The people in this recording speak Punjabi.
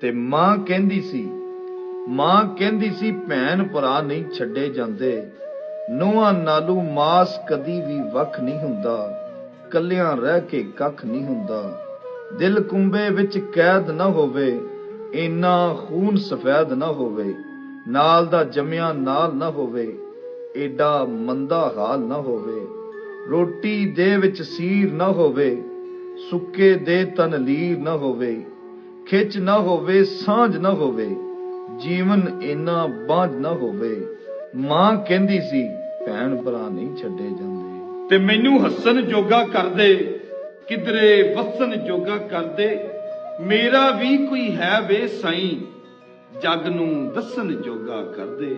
ਤੇ ਮਾਂ ਕਹਿੰਦੀ ਸੀ ਭੈਣ ਭਰਾ ਨਹੀਂ ਛੱਡੇ ਜਾਂਦੇ, ਨੂੰਹਾਂ ਨਾਲੋਂ ਮਾਸ ਕਦੀ ਵੀ ਵੱਖ ਨਹੀਂ ਹੁੰਦਾ, ਕੱਲਿਆਂ ਰਹਿ ਕੇ ਕੱਖ ਨਹੀਂ ਹੁੰਦਾ। ਦਿਲ ਕੁੰਬੇ ਵਿੱਚ ਕੈਦ ਨਾ ਹੋਵੇ, ਇੰਨਾ ਖੂਨ ਸਫੈਦ ਨਾ ਹੋਵੇ, ਨਾਲ ਦਾ ਜੰਮਿਆ ਨਾਲ ਨਾ ਹੋਵੇ, ਏਡਾ ਮੰਦਾ ਹਾਲ ਨਾ ਹੋਵੇ। ਰੋਟੀ ਦੇ ਵਿੱਚ ਸੀਰ ਨਾ ਹੋਵੇ, ਸੁੱਕੇ ਦੇ ਤਨ ਲੀਰ ਨਾ ਹੋਵੇ, ਖਿੱਚ ਨਾ ਹੋਵੇ ਸਾਂਝ ਨਾ ਹੋਵੇ, ਜੀਵਨ ਇੰਨਾ ਬਾਝ ਨਾ ਹੋਵੇ। ਮਾਂ ਕਹਿੰਦੀ ਸੀ ਭੈਣ ਭਰਾ ਨਹੀਂ ਛੱਡੇ ਜਾਂਦੇ। ਤੇ ਮੈਨੂੰ ਹੱਸਣ ਜੋਗਾ ਕਰਦੇ, ਕਿਧਰੇ ਵਸਣ ਜੋਗਾ ਕਰਦੇ, ਮੇਰਾ ਵੀ ਕੋਈ ਹੈ ਵੇ ਸਾਈਂ, ਜੱਗ ਨੂੰ ਦੱਸਣ ਜੋਗਾ ਕਰਦੇ।